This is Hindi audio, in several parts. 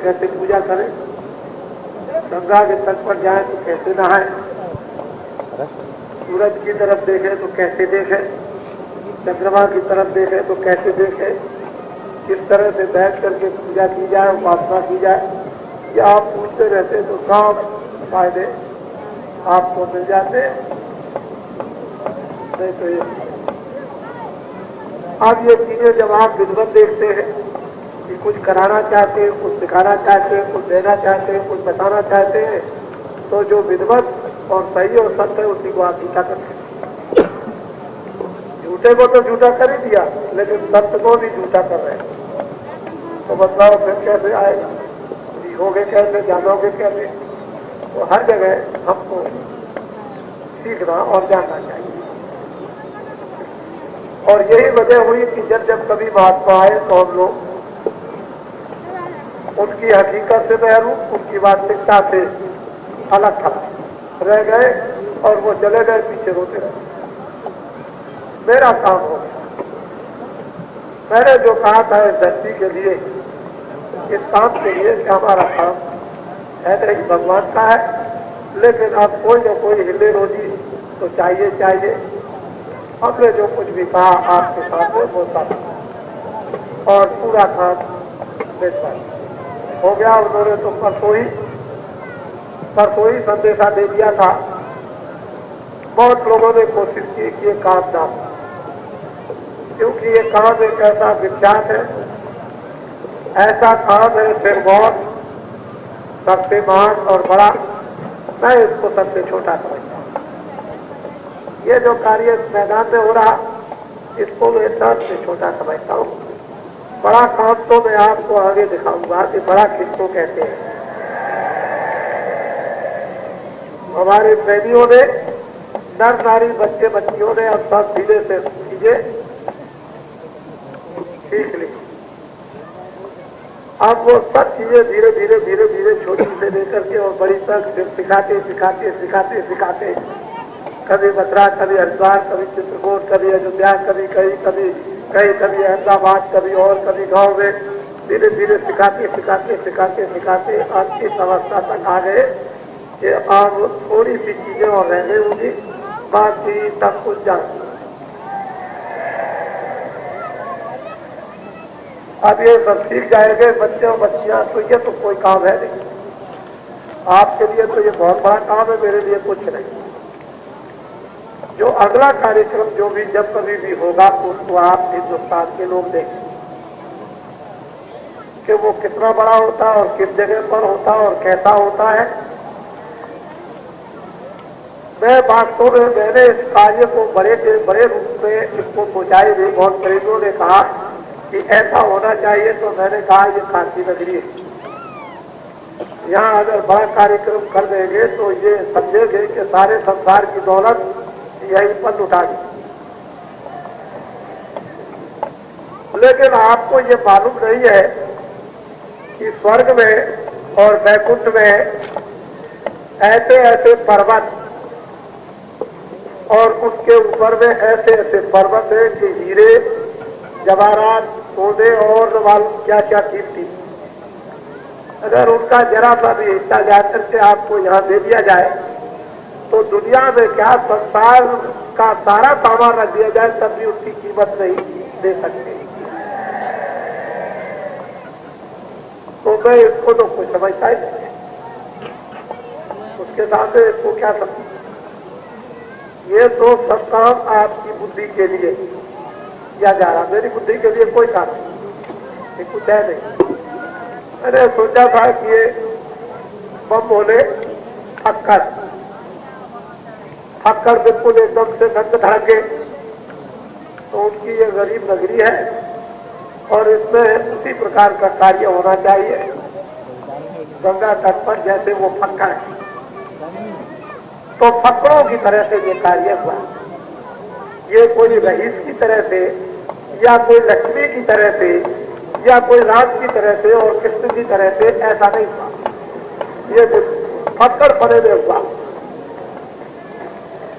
कैसे पूजा करें, गंगा के तट पर जाए तो कैसे नहाएं, सूरज की तरफ देखें तो कैसे देखें, चंद्रमा की तरफ देखें तो कैसे देखें, किस तरह से बैठ करके पूजा की जाए, उपासना की जाए, ये आप पूछते रहते तो सब फायदे आपको मिल जाते। नहीं तो ये अब ये चीजें जब आप विद्वत देखते हैं कि कुछ कराना चाहते हैं, कुछ सिखाना चाहते हैं, कुछ देना चाहते हैं, कुछ बताना चाहते हैं, तो जो विद्वत और सही और सत्य है उसी को आप झूठा करते हैं। झूठे को तो झूठा कर ही दिया, लेकिन सत्य को भी झूठा कर रहे हैं। तो बदलाव फिर कैसे आएगा, सीखोगे कैसे, जानोगे कैसे? तो हर जगह हमको सीखना और जानना चाहिए। और यही वजह हुई कि जब कभी महात्मा आए तो हम लोग उनकी हकीकत से महरूम, उनकी वास्तविकता से अलग थलग रह गए और वो चले गए, पीछे रोते रहे। मेरा काम हो गया, मैंने जो कहा था इस धरती के लिए, इस काम के लिए कि हमारा काम है नहीं भगवान का है, लेकिन अब कोई न कोई हिले रोजी तो चाहिए। हमने जो कुछ भी कहा आपके सामने वो सब और पूरा काम बेहतर हो गया। उन्होंने तो परसों ही संदेशा दे दिया था। बहुत लोगों ने कोशिश की कि ये काम ना हो, क्योंकि ये काम एक ऐसा विख्यात है, ऐसा काम है फिर बहुत सबसे महान और बड़ा। मैं इसको सबसे छोटा समझता हूँ। ये जो कार्य मैदान में हो रहा, इसको मैं सबसे छोटा समझता हूँ। बड़ा काम तो मैं आपको आगे दिखाऊंगा कि बड़ा किसको कहते हैं। हमारे प्रेमियों ने, नर नारी बच्चे बच्चियों ने अब सब धीरे से चीजें सीख ली। अब वो सब चीजें धीरे धीरे छोटी से लेकर के और बड़ी तक सिखाते कभी मथुरा, कभी हरिद्वार, कभी चित्रकूट, कभी अयोध्या, कभी अहमदाबाद, कभी और कभी गांव में धीरे धीरे सिखाते आज इस अवस्था तक आ गए कि अब थोड़ी सी चीजें और रह गई होंगी, बाकी सब कुछ जान। अब ये सब सीख जाएंगे बच्चे और बच्चियां, तो ये तो कोई काम है नहीं। आपके लिए तो ये बहुत बड़ा काम है, मेरे लिए कुछ नहीं। जो अगला कार्यक्रम जो भी जब कभी भी होगा उसको आप हिंदुस्तान के लोग देखें कि वो कितना बड़ा होता है और किस जगह पर होता है और कैसा होता है। मैं वास्तव में मैंने इस कार्य को बड़े रूप में इसको पहुंचाई भी। बहुत करीबों ने कहा कि ऐसा होना चाहिए, तो मैंने कहा ये काशी नगरी है, यहाँ अगर बड़ा कार्यक्रम कर देंगे तो ये समझेंगे कि सारे संसार की दौलत यही पर लुटा दी। लेकिन आपको ये मालूम नहीं है कि स्वर्ग में और वैकुंठ में ऐसे पर्वत और उसके ऊपर में ऐसे पर्वत है कि हीरे, जवाहरात, सोने और मालूम क्या क्या कीमती। अगर उनका जरा सा भी हिस्सा जाकर के आपको यहाँ दे दिया जाए तो दुनिया में क्या संसार का सारा सामान रख दिया जाए तब भी उसकी कीमत नहीं दे सकते। तो मैं इसको तो कुछ समझता ही नहीं, उसके सामने इसको क्या समझ। ये तो सब काम आपकी बुद्धि के लिए किया जा रहा, मेरी बुद्धि के लिए कोई काम नहीं, कुछ है नहीं। मैंने सोचा था कि ये बम बोले फक्कर बिल्कुल एकदम से धक धड़के, तो उनकी ये गरीब नगरी है और इसमें उसी प्रकार का कार्य होना चाहिए गंगा तट पर जैसे वो फक्कर है। तो फक्करों की तरह से ये कार्य हुआ। ये कोई रईस की तरह से या कोई लक्ष्मी की तरह से या कोई राज की तरह से और कृष्ण की तरह से ऐसा नहीं हुआ। ये फक्कर पड़े में हुआ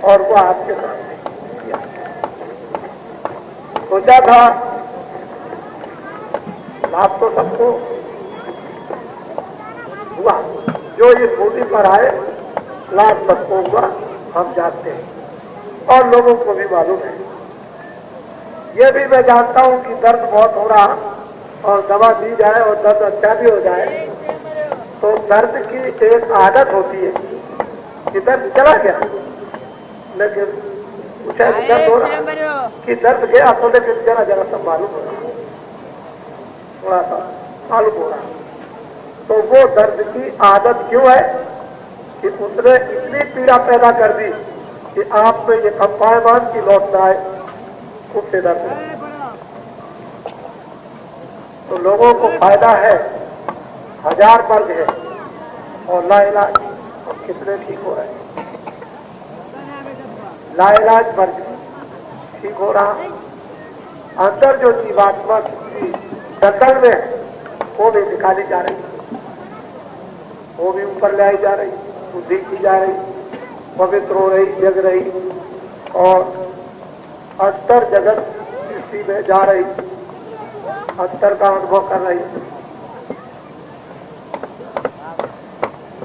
और वो आपके सामने किया। सोचा था लाभ तो सबको, होगा। जो इस बूटी पर आए लाभ सबको हुआ, हम जानते हैं और लोगों को भी मालूम है। ये भी मैं जानता हूं कि दर्द बहुत हो रहा और दवा दी जाए और दर्द अच्छा भी हो जाए तो दर्द की एक आदत होती है कि दर्द चला गया, लेकिन कुछ दर्द हो रहा कि दर्द गया तो लेकिन जरा जरा सा मालूम हो रहा, थोड़ा सा मालूम हो रहा। तो वो दर्द की आदत क्यों है कि उसने इतनी पीड़ा पैदा कर दी कि आप में ये कंपायमान की लौट न आए, उससे दर्द है। तो लोगों को फायदा है, 1000 वर्ग है और लाइलाज और कितने ठीक हो रहे, लाइलाज वर्ग ठीक हो रहा। अंदर जो जीवात्मा की दलदल में है वो भी निकाली जा रही, वो भी ऊपर ले आई जा रही, शुद्धि की जा रही, पवित्र हो रही, जग रही और अंतर जगत सृष्टि में जा रही, अंतर का अनुभव कर रही।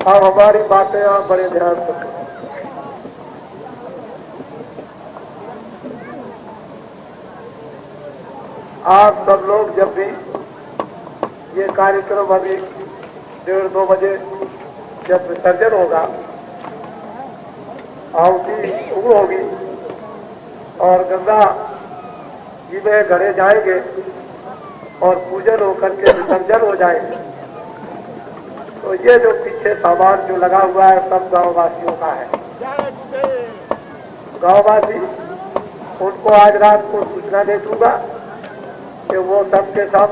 अब हमारी बातें आप बड़े ध्यान से करें। आप सब लोग जब भी ये कार्यक्रम अभी 1:30-2 बजे जब विसर्जन होगा, आहुति शुरू होगी और गंगा जी में घड़े जाएंगे और पूजन होकर के विसर्जन हो जाएंगे, तो ये जो पीछे सामान जो लगा हुआ है सब गांववासियों का है। गांववासी उनको आज रात को सूचना दे दूंगा कि वो सब के सब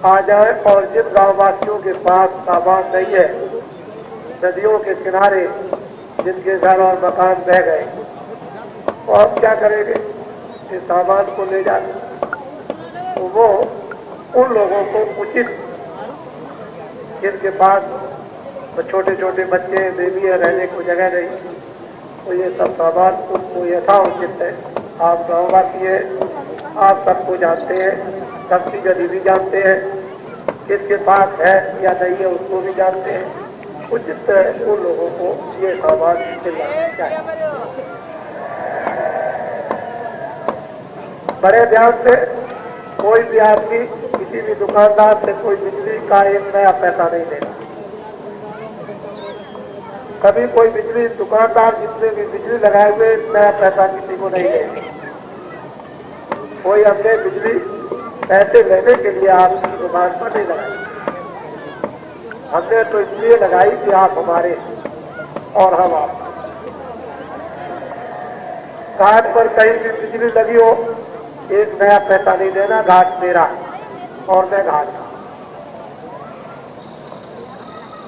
आ जाए और जिन गांववासियों के पास सामान नहीं है, नदियों के किनारे जिनके घर और मकान बह गए, तो आप क्या करेंगे, इस सामान को ले जाए तो वो उन लोगों को उचित, जिनके पास तो छोटे छोटे बच्चे बेबी है, रहने को जगह नहीं, तो ये सब सामान उनको यथा उचित है। आप गाँववासी है, आप सबको जानते हैं, सबकी गति भी जानते हैं, किसके पास है या नहीं है उसको भी जानते हैं। उचित उन लोगों को ये सामान दिलाना चाहिए। बड़े ध्यान से कोई भी आदमी किसी भी दुकानदार से कोई बिजली का एक नया पैसा नहीं लेगा। कभी कोई बिजली दुकानदार जितने भी बिजली लगाए हुए नया पैसा किसी को नहीं लेगा। कोई हमने बिजली पैसे लेने के लिए आपकी दुकान पर नहीं लगाई, हमने तो इसलिए लगाई कि आप हमारे और हम आप। घाट पर कहीं भी बिजली लगी हो, एक नया पैसा नहीं देना, घाट मेरा और मैं घाट का।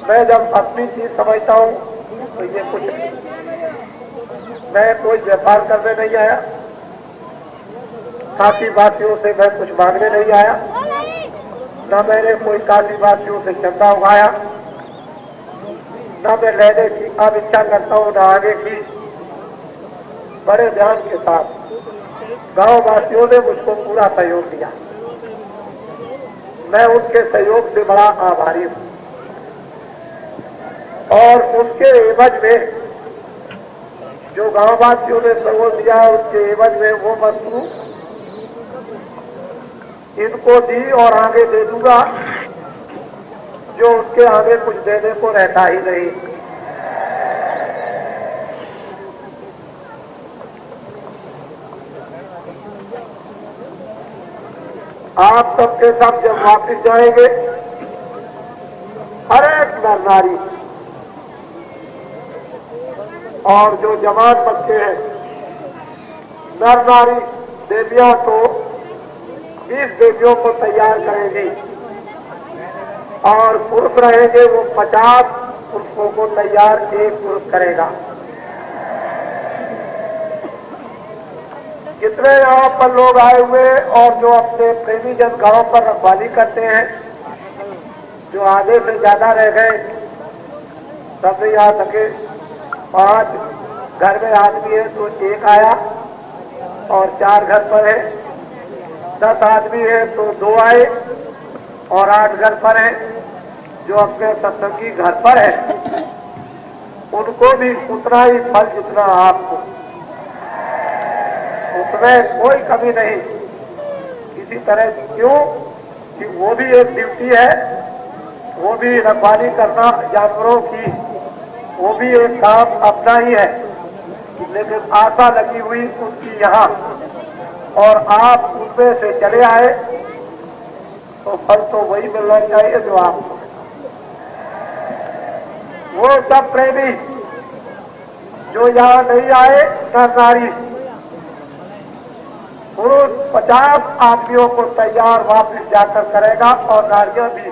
मैं जब अपनी चीज समझता हूं तो ये कुछ नहीं, मैं कोई व्यापार करने नहीं आया, काशीवासियों से मैं कुछ मांगने नहीं आया, न मैंने कोई काशीवासियों से चंदा उगाया, न मैं लेने की अब इच्छा करता हूं, न आगे की। बड़े ध्यान के साथ गांव वासियों ने मुझको पूरा सहयोग दिया, मैं उनके सहयोग से बड़ा आभारी हूं और उनके एवज में जो गांव वासियों ने सहयोग दिया उसके एवज में वो वस्तु इनको दी और आगे दे दूंगा जो उनके आगे कुछ देने को रहता ही नहीं। आप सबके सब जब वापिस जाएंगे, हर एक नर नारी और जो जवान बच्चे हैं, नर नारी देवियां तो 20 देवियों को तैयार करेंगी और पुरुष रहेंगे वो 50 पुरुषों को तैयार एक पुरुष करेगा। जितने यहाँ पर लोग आए हुए और जो अपने प्रेमी जन गांव पर रखवाली करते हैं, जो आधे से ज्यादा रह गए, सब नहीं आ सके, 5 घर में आदमी है तो 1 आया और 4 घर पर है, 10 आदमी है तो 2 आए और 8 घर पर है, जो अपने सत्संगी घर पर है उनको भी उतना ही फल जितना आपको, उसमें कोई कमी नहीं किसी तरह की। क्यों कि वो भी एक ड्यूटी है, वो भी रखवाली करना जानवरों की, वो भी एक काम अपना ही है, लेकिन आशा लगी हुई उनकी यहाँ, और आप उनमें से चले आए तो फल तो वही मिलना चाहिए जो आपको। वो सब प्रेमी जो यहाँ नहीं आए, नर नारी पुरुष 50 आदमियों को तैयार वापस जाकर करेगा, और नारियां भी